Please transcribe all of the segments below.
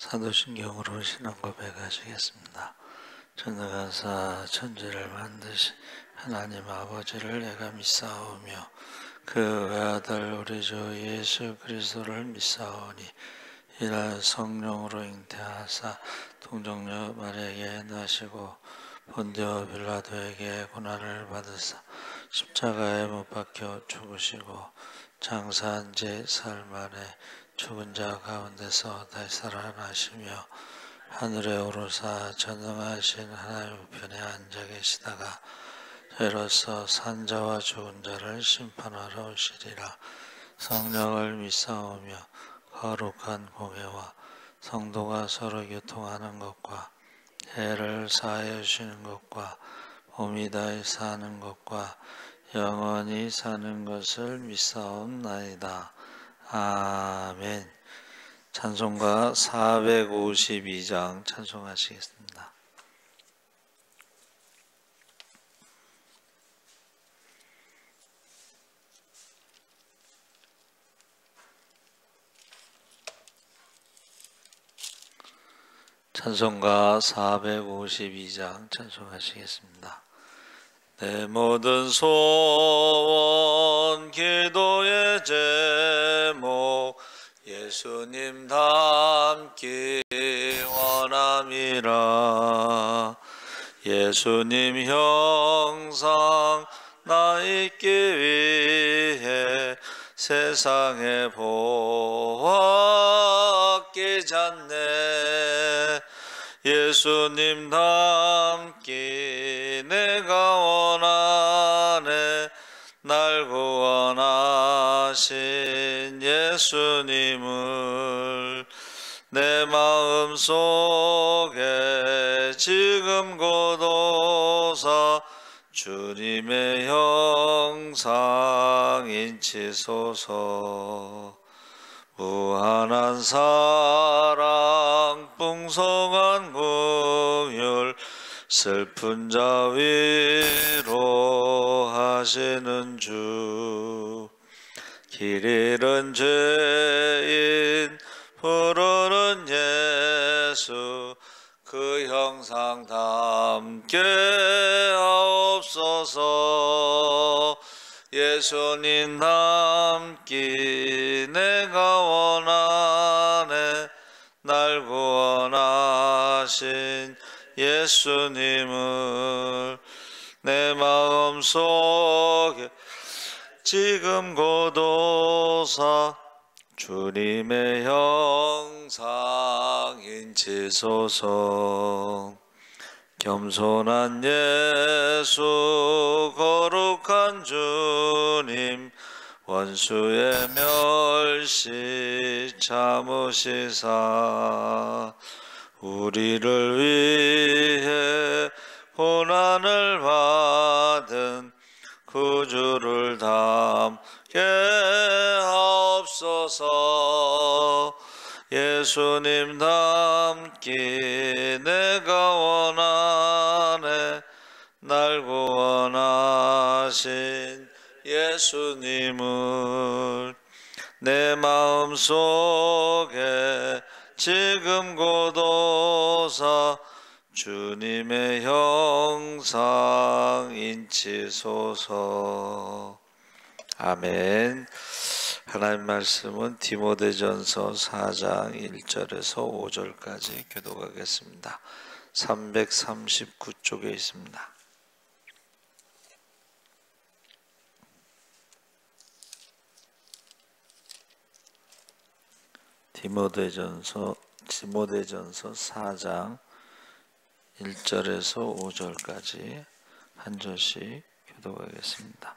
사도신경으로 신앙 고백하시겠습니다. 전능하사 천지를 만드신 하나님 아버지를 내가 믿사오며 그 외아들 우리 주 예수 그리스도를 믿사오니 이날 성령으로 잉태하사 동정녀 마리아에게 나시고 본디오 빌라도에게 고난을 받으사 십자가에 못 박혀 죽으시고 장사한 지 사흘 만에 죽은 자 가운데서 다시 살아나시며 하늘에 오르사 전능하신 하나님 우편에 앉아 계시다가 저희로서 산자와 죽은 자를 심판하러 오시리라. 성령을 믿사오며 거룩한 공회와 성도가 서로 교통하는 것과 해를 사하여 주시는 것과 몸이 다시 사는 것과 영원히 사는 것을 믿사옵나이다. 아멘. 찬송가 452장 찬송하시겠습니다. 찬송가 452장 찬송하시겠습니다. 내 모든 소원 기도의 제목 예수님 닮기 원함이라. 예수님 형상 나 있기 위해 세상에 보아 끼지 않네. 예수님 닮기 내가 원하네. 날 구원하신 예수님을 내 마음속에 지금 고도사 주님의 형상 인치소서. 무한한 사랑 풍성한 긍휼 슬픈 자 위로하시는 주. 길 잃은 죄인 부르는 예수 그 형상 담게 하옵소서. 예수님 닮기 내가 원하네. 날 구원하신 예수님을 내 마음속에 지금 고도사 주님의 형상 인치소서. 겸손한 예수 거룩한 주님 원수의 멸시 참으시사 우리를 위해 고난을 받은 구주를 담게 하옵소서. 예수님 닮기 내가 원하네. 날 구원하신 예수님을 내 마음속에 지금 고도사 주님의 형상 인치소서. 아멘. 하나님 말씀은 디모데전서 4장 1절에서 5절까지 교독하겠습니다. 339쪽에 있습니다. 디모데전서 4장 1절에서 5절까지 한 절씩 교독하겠습니다.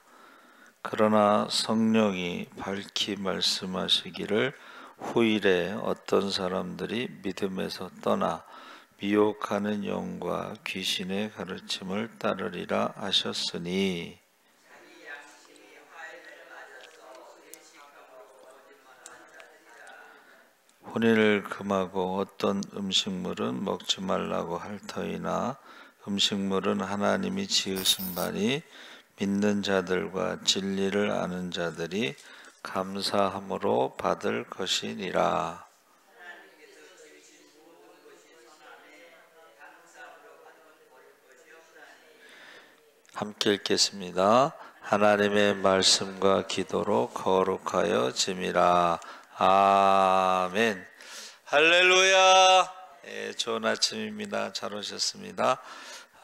그러나 성령이 밝히 말씀하시기를 후일에 어떤 사람들이 믿음에서 떠나 미혹하는 영과 귀신의 가르침을 따르리라 하셨으니 혼인을 금하고 어떤 음식물은 먹지 말라고 할 터이나 음식물은 하나님이 지으신 바니 믿는 자들과 진리를 아는 자들이 감사함으로 받을 것이니라. 함께 읽겠습니다. 하나님의 말씀과 기도로 거룩하여 짐이라. 아멘. 할렐루야. 좋은 아침입니다. 잘 오셨습니다.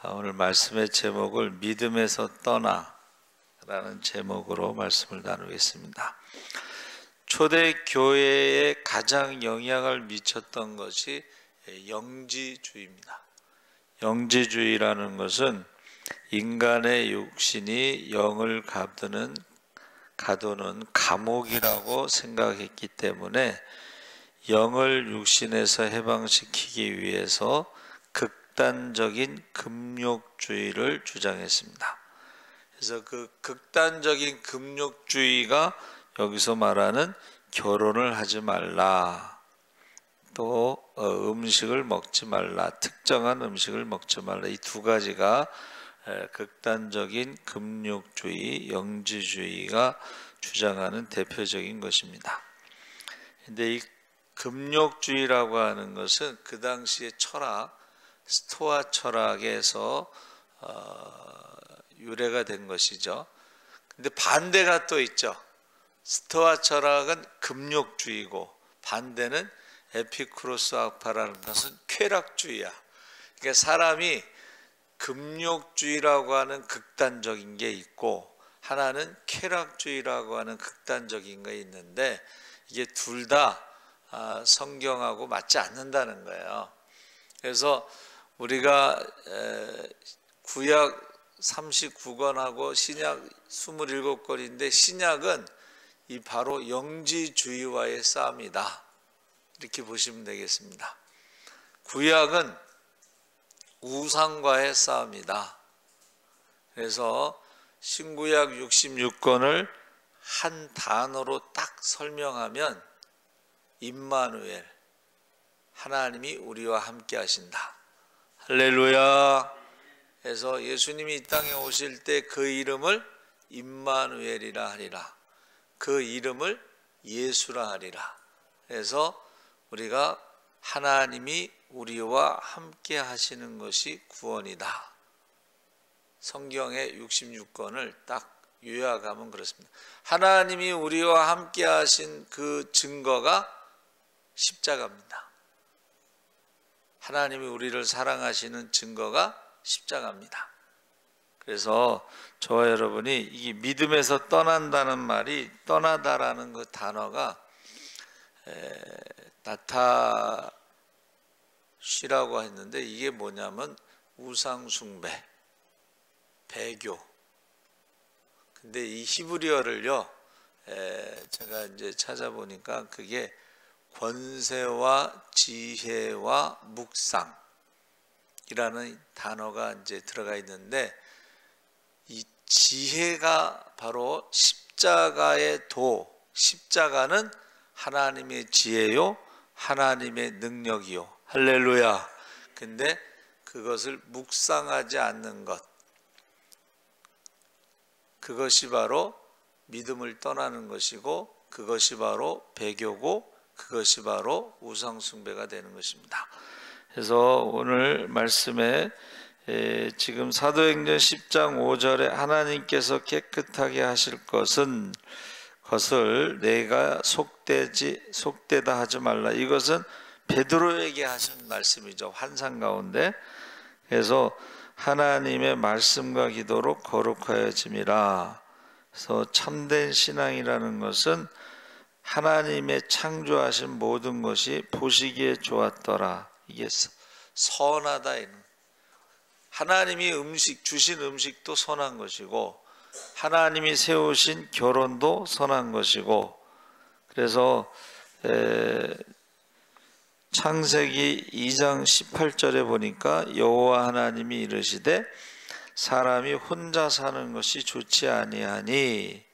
오늘 말씀의 제목을 믿음에서 떠나 라는 제목으로 말씀을 나누겠습니다. 초대 교회에 가장 영향을 미쳤던 것이 영지주의입니다. 영지주의라는 것은 인간의 육신이 영을 가두는 감옥이라고 생각했기 때문에 영을 육신에서 해방시키기 위해서 극단적인 금욕주의를 주장했습니다. 그래서 그 극단적인 금욕주의가 여기서 말하는 결혼을 하지 말라, 또 음식을 먹지 말라, 특정한 음식을 먹지 말라, 이 두 가지가 극단적인 금욕주의, 영지주의가 주장하는 대표적인 것입니다. 근데 이 금욕주의라고 하는 것은 그 당시의 철학, 스토아 철학에서 유래가 된 것이죠. 근데 반대가 또 있죠. 스토아 철학은 금욕주의고 반대는 에피쿠로스 학파라는 것은 쾌락주의야. 그러니까 사람이 금욕주의라고 하는 극단적인 게 있고 하나는 쾌락주의라고 하는 극단적인 게 있는데 이게 둘 다 성경하고 맞지 않는다는 거예요. 그래서 우리가 구약 39권하고 신약 27권인데 신약은 이 바로 영지주의와의 싸움이다, 이렇게 보시면 되겠습니다. 구약은 우상과의 싸움이다. 그래서 신구약 66권을 한 단어로 딱 설명하면 임마누엘, 하나님이 우리와 함께 하신다. 할렐루야. 그래서 예수님이 이 땅에 오실 때 그 이름을 임마누엘이라 하리라. 그 이름을 예수라 하리라. 그래서 우리가 하나님이 우리와 함께 하시는 것이 구원이다. 성경의 66권을 딱 요약하면 그렇습니다. 하나님이 우리와 함께 하신 그 증거가 십자가입니다. 하나님이 우리를 사랑하시는 증거가 십자가입니다. 그래서 저와 여러분이 이 믿음에서 떠난다는 말이, 떠나다라는 그 단어가 나타쉬라고 했는데 이게 뭐냐면 우상숭배, 배교. 근데 이 히브리어를요, 제가 이제 찾아보니까 그게 권세와 지혜와 묵상이라는 단어가 이제 들어가 있는데, 이 지혜가 바로 십자가의 도, 십자가는 하나님의 지혜요, 하나님의 능력이요. 할렐루야. 근데 그것을 묵상하지 않는 것, 그것이 바로 믿음을 떠나는 것이고, 그것이 바로 배교고, 그것이 바로 우상숭배가 되는 것입니다. 그래서 오늘 말씀에 지금 사도행전 10장 5절에 하나님께서 깨끗하게 하실 것을 내가 속되다 하지 말라. 이것은 베드로에게 하신 말씀이죠. 환상 가운데. 그래서 하나님의 말씀과 기도로 거룩하여짐이라. 그래서 참된 신앙이라는 것은 하나님의 창조하신 모든 것이 보시기에 좋았더라. 이게 선하다. 하나님이 주신 음식도 선한 것이고, 하나님이 세우신 결혼도 선한 것이고, 그래서 창세기 2장 18절에 보니까 여호와 하나님이 이르시되 사람이 혼자 사는 것이 좋지 아니하니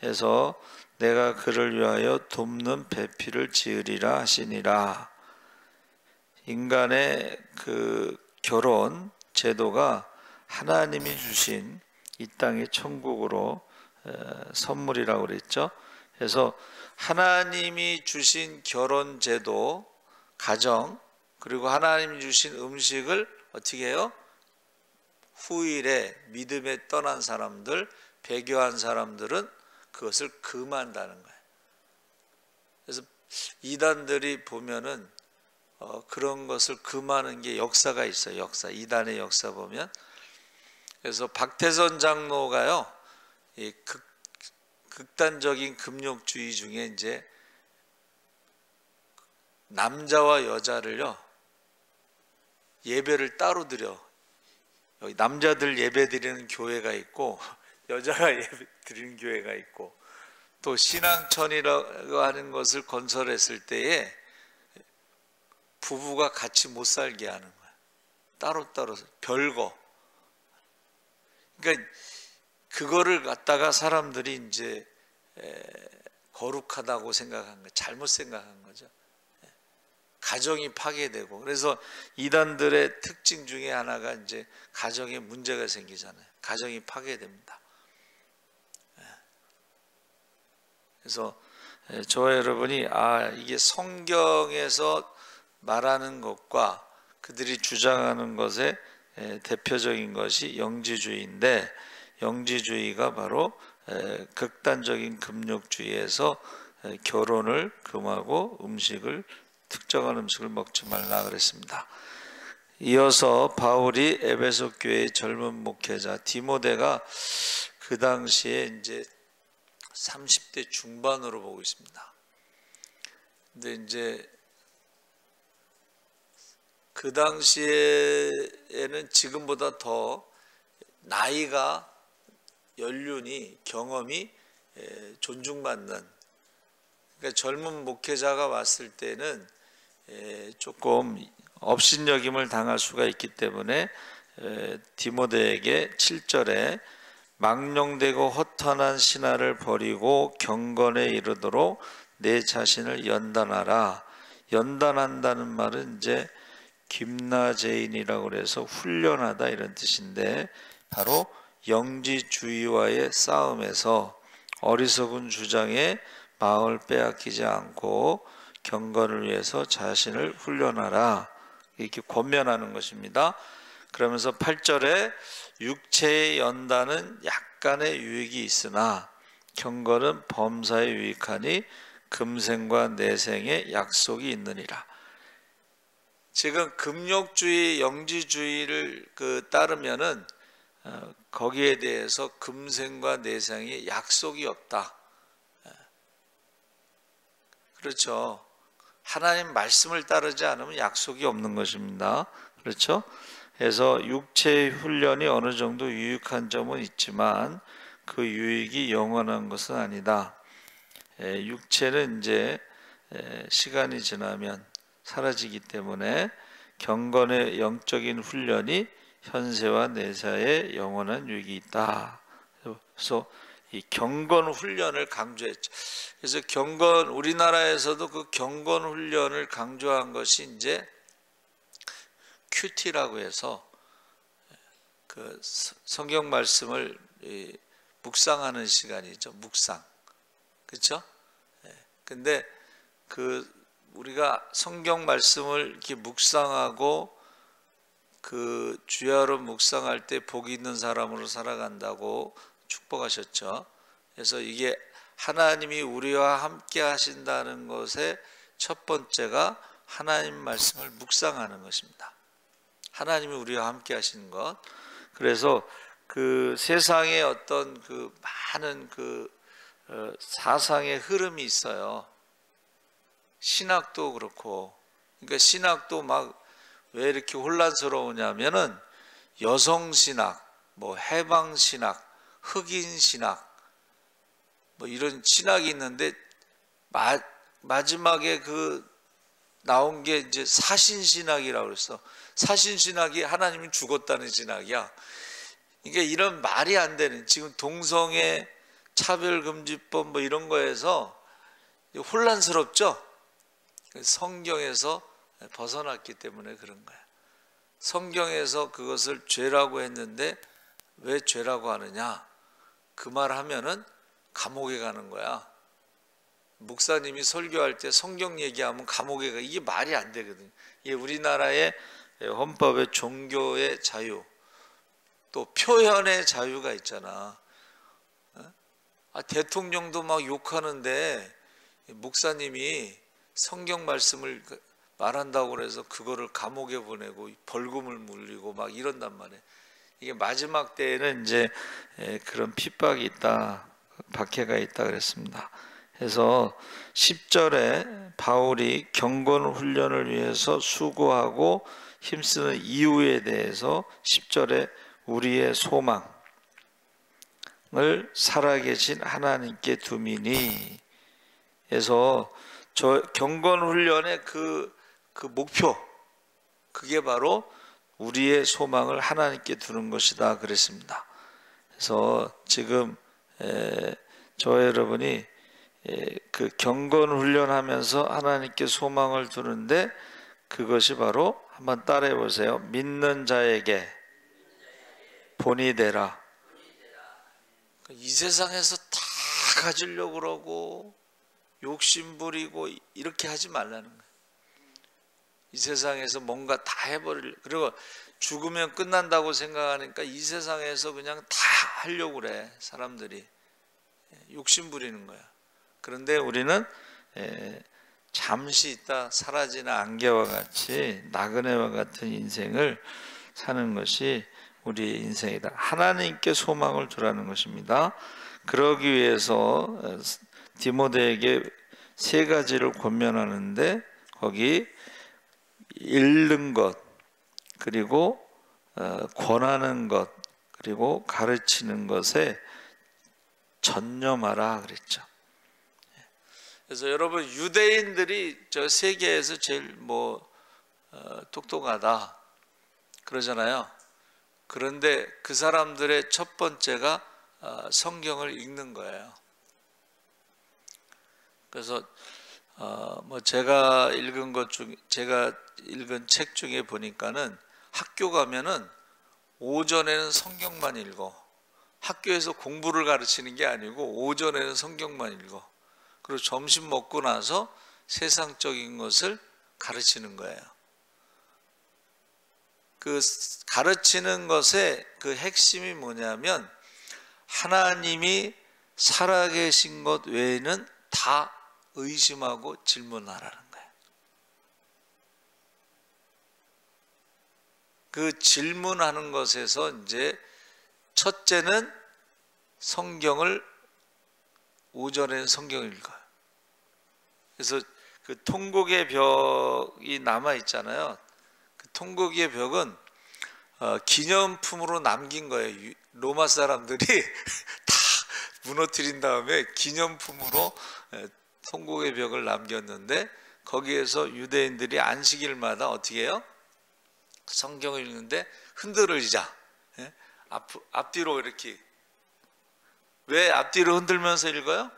해서 내가 그를 위하여 돕는 배필을 지으리라 하시니라. 인간의 그 결혼 제도가 하나님이 주신 이 땅의 천국으로 선물이라고 그랬죠. 그래서 하나님이 주신 결혼 제도, 가정, 그리고 하나님이 주신 음식을 어떻게 해요? 후일에 믿음에 떠난 사람들, 배교한 사람들은 그것을 금한다는 거예요. 그래서 이단들이 보면은 그런 것을 금하는 게 역사가 있어요. 역사, 이단의 역사 보면. 그래서 박태선 장로가요, 이 극단적인 금욕주의 중에 이제 남자와 여자를요, 예배를 따로 드려. 여기 남자들 예배 드리는 교회가 있고 여자가 예배 드리는 교회가 있고, 또 신앙촌이라고 하는 것을 건설했을 때에 부부가 같이 못 살게 하는 거야. 따로따로 별거. 그러니까 그거를 갖다가 사람들이 이제 거룩하다고 생각한 거, 잘못 생각한 거죠. 가정이 파괴되고, 그래서 이단들의 특징 중에 하나가 이제 가정에 문제가 생기잖아요. 가정이 파괴됩니다. 그래서 저와 여러분이 이게 성경에서 말하는 것과 그들이 주장하는 것의 대표적인 것이 영지주의인데, 영지주의가 바로 극단적인 금욕주의에서 결혼을 금하고 특정한 음식을 먹지 말라 그랬습니다. 이어서 바울이 에베소 교회의 젊은 목회자 디모데가 그 당시에 이제 30대 중반으로 보고 있습니다. 근데 이제 그 당시에는 지금보다 더 나이가, 연륜이, 경험이 존중받는, 그러니까 젊은 목회자가 왔을 때는 조금 업신여김을 당할 수가 있기 때문에 디모데에게 7절에 망령되고 허탄한 신화를 버리고 경건에 이르도록 내 자신을 연단하라. 연단한다는 말은 이제 김나제인이라고 그래서 훈련하다 이런 뜻인데, 바로 영지주의와의 싸움에서 어리석은 주장에 마음을 빼앗기지 않고 경건을 위해서 자신을 훈련하라, 이렇게 권면하는 것입니다. 그러면서 8절에 육체의 연단은 약간의 유익이 있으나 경건은 범사에 유익하니 금생과 내생의 약속이 있느니라. 지금 금욕주의, 영지주의를 따르면은 거기에 대해서 금생과 내생의 약속이 없다. 그렇죠. 하나님 말씀을 따르지 않으면 약속이 없는 것입니다. 그렇죠? 그래서 육체의 훈련이 어느 정도 유익한 점은 있지만 그 유익이 영원한 것은 아니다. 육체는 이제 시간이 지나면 사라지기 때문에 경건의 영적인 훈련이 현세와 내세에 영원한 유익이 있다. 그래서 이 경건 훈련을 강조했죠. 그래서 우리나라에서도 그 경건 훈련을 강조한 것이 이제 큐티라고 해서 그 성경 말씀을 묵상하는 시간이죠. 묵상. 그렇죠? 근데 우리가 성경 말씀을 이렇게 묵상하고 그 주야로 묵상할 때 복 있는 사람으로 살아간다고 축복하셨죠. 그래서 이게 하나님이 우리와 함께 하신다는 것의 첫 번째가 하나님 말씀을 묵상하는 것입니다. 하나님이 우리와 함께 하시는 것. 그래서 그 세상에 어떤 그 많은 사상의 흐름이 있어요. 신학도 그렇고. 그러니까 신학도 막 왜 이렇게 혼란스러우냐면은 여성신학, 해방신학, 흑인신학, 이런 신학이 있는데 마지막에 나온 게 이제 사신신학이라고 그랬어. 사신신학이 하나님이 죽었다는 신학이야. 그러니까 이런 말이 안 되는, 지금 동성애 차별금지법 이런 거에서 혼란스럽죠. 성경에서 벗어났기 때문에 그런 거야. 성경에서 그것을 죄라고 했는데 왜 죄라고 하느냐? 그 말 하면은 감옥에 가는 거야. 목사님이 설교할 때 성경 얘기하면 감옥에 가. 이게 말이 안 되거든. 이게 우리나라의 헌법의 종교의 자유, 또 표현의 자유가 있잖아. 대통령도 막 욕하는데 목사님이 성경 말씀을 말한다고 그래서 그거를 감옥에 보내고 벌금을 물리고 막 이런단 말이에요. 이게 마지막 때에는 이제 그런 핍박이 있다, 박해가 있다 그랬습니다. 그래서 10절에 바울이 경건 훈련을 위해서 수고하고 힘쓰는 이유에 대해서 10절에 우리의 소망을 살아계신 하나님께 두미니, 그래서 저 경건 훈련의 그 목표, 그게 바로 우리의 소망을 하나님께 두는 것이다 그랬습니다. 그래서 지금 저 여러분이 그 경건 훈련하면서 하나님께 소망을 두는데, 그것이 바로 한번 따라해 보세요. 믿는 자에게 본이 되라. 이 세상에서 다 가지려고 그러고 욕심 부리고 이렇게 하지 말라는 거예요. 이 세상에서 뭔가 다 해버리려, 그리고 죽으면 끝난다고 생각하니까 이 세상에서 그냥 다 하려고 그래. 사람들이 욕심 부리는 거야. 그런데 우리는 잠시 있다 사라지는 안개와 같이 나그네와 같은 인생을 사는 것이 우리의 인생이다. 하나님께 소망을 두라는 것입니다. 그러기 위해서 디모데에게 세 가지를 권면하는데, 거기 읽는 것, 그리고 권하는 것, 그리고 가르치는 것에 전념하라 그랬죠. 그래서 여러분, 유대인들이 저 세계에서 제일 똑똑하다 그러잖아요. 그런데 그 사람들의 첫 번째가 성경을 읽는 거예요. 그래서 제가 읽은 책 중에 보니까는 학교 가면은 오전에는 성경만 읽어. 학교에서 공부를 가르치는 게 아니고 오전에는 성경만 읽어. 그리고 점심 먹고 나서 세상적인 것을 가르치는 거예요. 그 가르치는 것의 그 핵심이 뭐냐면, 하나님이 살아계신 것 외에는 다 의심하고 질문하라는 거예요. 그 질문하는 것에서 이제 첫째는 성경을, 오전에는 성경을 읽어요. 그래서 그 통곡의 벽이 남아 있잖아요. 그 통곡의 벽은 기념품으로 남긴 거예요. 로마 사람들이 다 무너뜨린 다음에 기념품으로 통곡의 벽을 남겼는데, 거기에서 유대인들이 안식일마다 어떻게 해요? 성경을 읽는데 흔들리자. 앞뒤로 이렇게. 왜 앞뒤로 흔들면서 읽어요?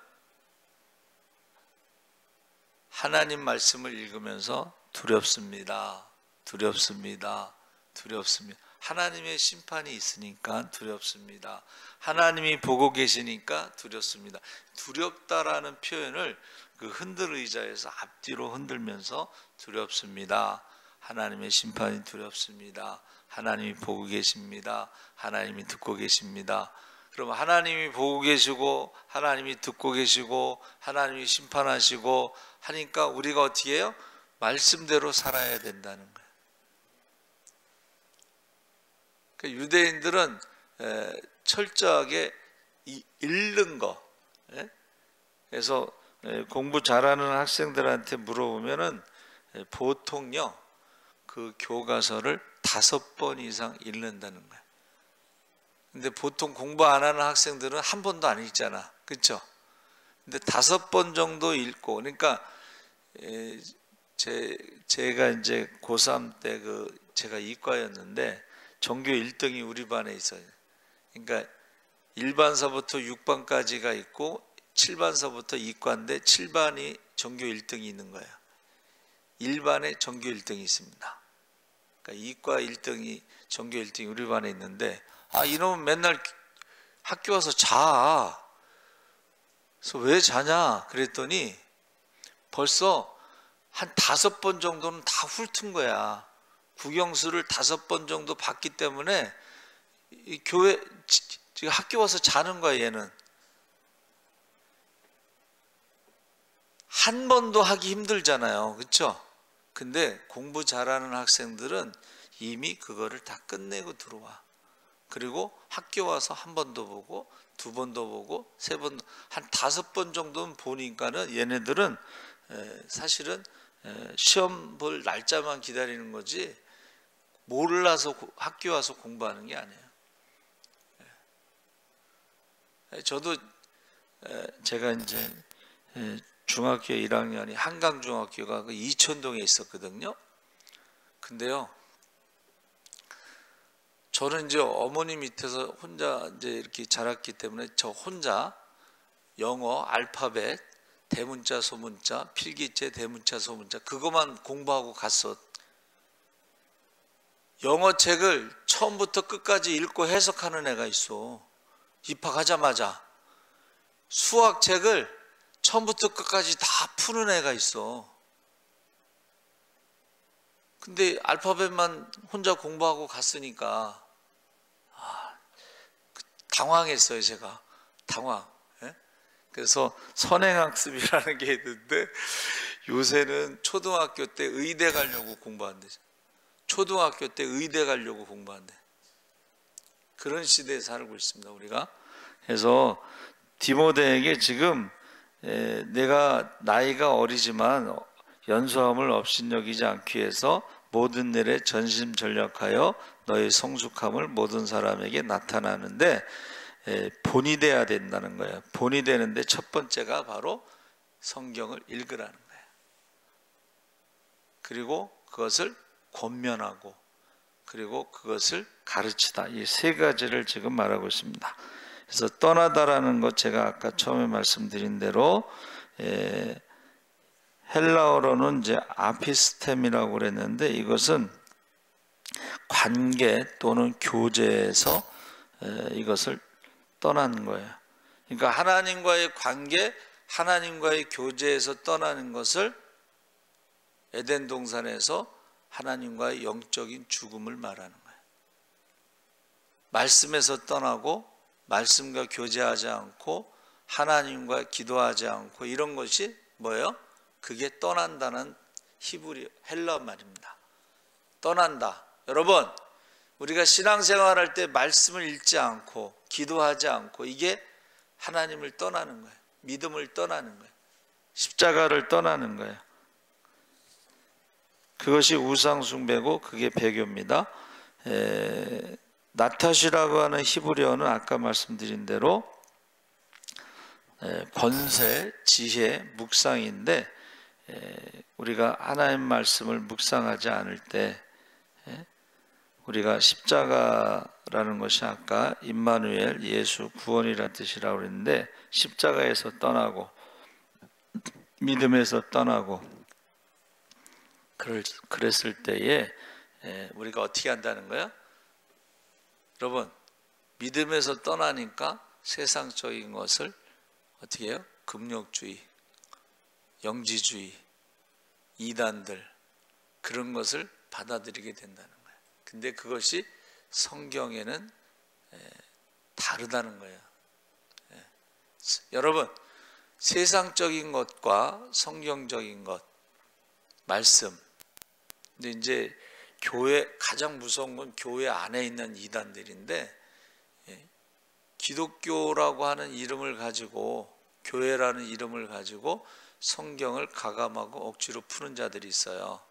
하나님 말씀을 읽으면서 두렵습니다. 두렵습니다. 두렵습니다. 하나님의 심판이 있으니까 두렵습니다. 하나님이 보고 계시니까 두렵습니다. 두렵다라는 표현을 그 흔들 의자에서 앞뒤로 흔들면서 두렵습니다. 하나님의 심판이 두렵습니다. 하나님이 보고 계십니다. 하나님이 듣고 계십니다. 그럼 하나님이 보고 계시고 하나님이 듣고 계시고 하나님이 심판하시고 하니까 우리가 어떻게 해요? 말씀대로 살아야 된다는 거예요. 유대인들은 철저하게 읽는 거. 그래서 공부 잘하는 학생들한테 물어보면은 보통요, 그 교과서를 5번 이상 읽는다는 거예요. 근데 보통 공부 안 하는 학생들은 한 번도 안 읽잖아. 그렇죠? 근데 5번 정도 읽고, 그러니까 제가 이제 고3 때 제가 이과였는데 전교 1등이 우리 반에 있어요. 그러니까 1반서부터 6반까지가 있고 7반서부터 이과인데 7반이 전교 1등이 있는 거예요. 1반에 전교 1등이 있습니다. 그러니까 이과 1등이 전교 1등이 우리 반에 있는데, 이놈은 맨날 학교 와서 자. 그래서 왜 자냐 그랬더니 벌써 한 5번 정도는 다 훑은 거야. 국영수를 5번 정도 봤기 때문에 이 교회 지금 학교 와서 자는 거야. 얘는 한 번도 하기 힘들잖아요, 그렇죠? 근데 공부 잘하는 학생들은 이미 그거를 다 끝내고 들어와. 그리고 학교 와서 한 번도 보고 두 번도 보고 세 번, 한 5번 정도는 보니까는 얘네들은 사실은 시험 볼 날짜만 기다리는 거지 몰라서 학교 와서 공부하는 게 아니에요. 저도 제가 이제 중학교 1학년이 한강중학교가 그 이천동에 있었거든요. 근데요, 저는 이제 어머니 밑에서 혼자 이제 이렇게 자랐기 때문에 저 혼자 영어 알파벳, 대문자, 소문자, 필기체, 대문자, 소문자 그것만 공부하고 갔어. 영어 책을 처음부터 끝까지 읽고 해석하는 애가 있어. 입학하자마자. 수학 책을 처음부터 끝까지 다 푸는 애가 있어. 근데 알파벳만 혼자 공부하고 갔으니까 당황했어요. 제가 당황. 그래서 선행학습이라는 게 있는데 요새는 초등학교 때 의대 가려고 공부한대. 초등학교 때 의대 가려고 공부한대. 그런 시대에 살고 있습니다, 우리가. 그래서 디모데에게 지금 내가 나이가 어리지만 연소함을 업신여기지 않기 위해서 모든 일에 전심전력하여 너의 성숙함을 모든 사람에게 나타나는데 본이 돼야 된다는 거예요. 본이 되는데 첫 번째가 바로 성경을 읽으라는 거예요. 그리고 그것을 권면하고 그리고 그것을 가르치다. 이 세 가지를 지금 말하고 있습니다. 그래서 떠나다라는 것 제가 아까 처음에 말씀드린 대로 헬라어로는 이제 아피스템이라고 그랬는데 이것은 관계 또는 교제에서 이것을 떠나는 거예요. 그러니까 하나님과의 관계, 하나님과의 교제에서 떠나는 것을 에덴 동산에서 하나님과의 영적인 죽음을 말하는 거예요. 말씀에서 떠나고 말씀과 교제하지 않고 하나님과 기도하지 않고 이런 것이 뭐예요? 그게 떠난다는 히브리 헬라 말입니다. 떠난다. 여러분, 우리가 신앙생활할 때 말씀을 읽지 않고 기도하지 않고 이게 하나님을 떠나는 거예요. 믿음을 떠나는 거예요. 십자가를 떠나는 거예요. 그것이 우상숭배고 그게 배교입니다. 나타시라고 하는 히브리어는 아까 말씀드린 대로 권세, 지혜, 묵상인데 우리가 하나님 말씀을 묵상하지 않을 때 우리가 십자가라는 것이 아까 임마누엘 예수 구원이라는 뜻이라고 그랬는데 십자가에서 떠나고 믿음에서 떠나고 그랬을 때에 우리가 어떻게 한다는 거야? 여러분, 믿음에서 떠나니까 세상적인 것을 어떻게 해요? 금욕주의, 영지주의, 이단들 그런 것을 받아들이게 된다는 거예요. 근데 그것이 성경에는 다르다는 거예요. 여러분, 세상적인 것과 성경적인 것, 말씀. 근데 이제 교회 가장 무서운 건 교회 안에 있는 이단들인데 기독교라고 하는 이름을 가지고 교회라는 이름을 가지고 성경을 가감하고 억지로 푸는 자들이 있어요.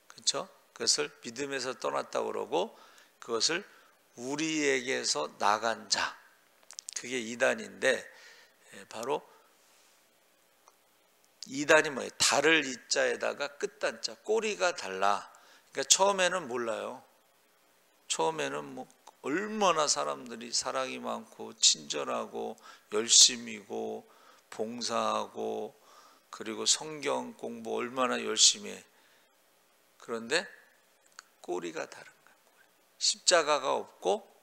그렇죠? 그것을 믿음에서 떠났다고 그러고 그것을 우리에게서 나간 자 그게 이단인데 바로 이단이 뭐예요? 달을 이자에다가 끝단자 꼬리가 달라. 그러니까 처음에는 몰라요. 처음에는 뭐 얼마나 사람들이 사랑이 많고 친절하고 열심이고 봉사하고 그리고 성경 공부 얼마나 열심히 해. 그런데 꼬리가 다른 거예요. 십자가가 없고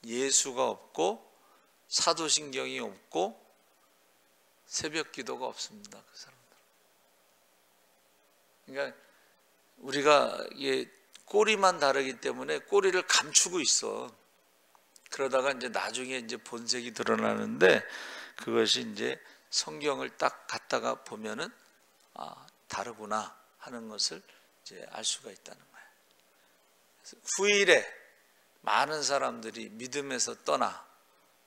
예수가 없고 사도신경이 없고 새벽 기도가 없습니다. 그 사람들. 그러니까 우리가 이게 꼬리만 다르기 때문에 꼬리를 감추고 있어. 그러다가 이제 나중에 이제 본색이 드러나는데 그것이 이제 성경을 딱 갖다가 보면은 다르구나 하는 것을 이제 알 수가 있다는 거예요. 후일에 많은 사람들이 믿음에서 떠나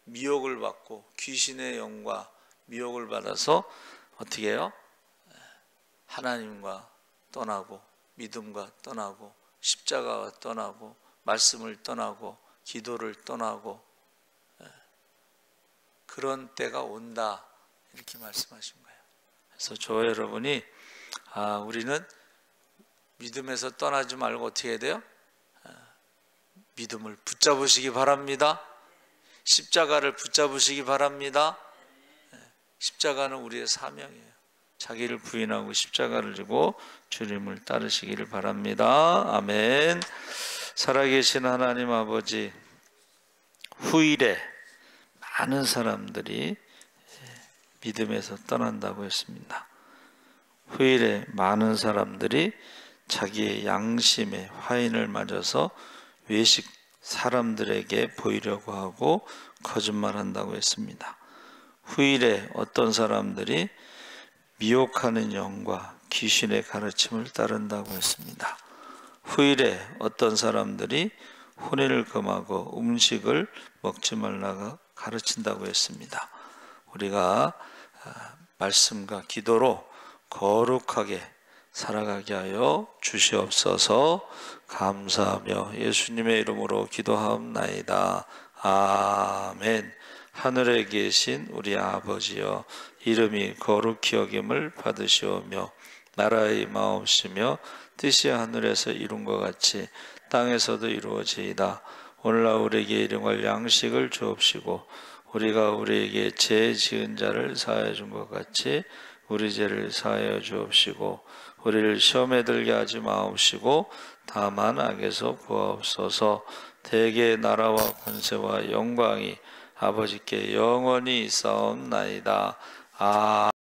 미혹을 받고 귀신의 영과 미혹을 받아서 어떻게 해요? 하나님과 떠나고 믿음과 떠나고 십자가와 떠나고 말씀을 떠나고 기도를 떠나고 그런 때가 온다 이렇게 말씀하신 거예요. 그래서 저 여러분이 우리는 믿음에서 떠나지 말고 어떻게 해야 돼요? 믿음을 붙잡으시기 바랍니다. 십자가를 붙잡으시기 바랍니다. 십자가는 우리의 사명이에요. 자기를 부인하고 십자가를 지고 주님을 따르시기를 바랍니다. 아멘. 살아계신 하나님 아버지, 후일에 많은 사람들이 믿음에서 떠난다고 했습니다. 후일에 많은 사람들이 자기의 양심에 화인을 맞아서 외식 사람들에게 보이려고 하고 거짓말한다고 했습니다. 후일에 어떤 사람들이 미혹하는 영과 귀신의 가르침을 따른다고 했습니다. 후일에 어떤 사람들이 혼인을 금하고 음식을 먹지 말라고 가르친다고 했습니다. 우리가 말씀과 기도로 거룩하게 살아가게 하여 주시옵소서. 감사하며 예수님의 이름으로 기도하옵나이다. 아멘. 하늘에 계신 우리 아버지여, 이름이 거룩히 여김을 받으시오며 나라의 임하옵시며 뜻이 하늘에서 이룬 것 같이 땅에서도 이루어지이다. 오늘날 우리에게 일용할 양식을 주옵시고 우리가 우리에게 죄 지은 자를 사하여 준 것 같이 우리 죄를 사하여 주옵시고 우리를 시험에 들게 하지 마옵시고 다만 악에서 구하옵소서. 대개의 나라와 권세와 영광이 아버지께 영원히 있사옵나이다.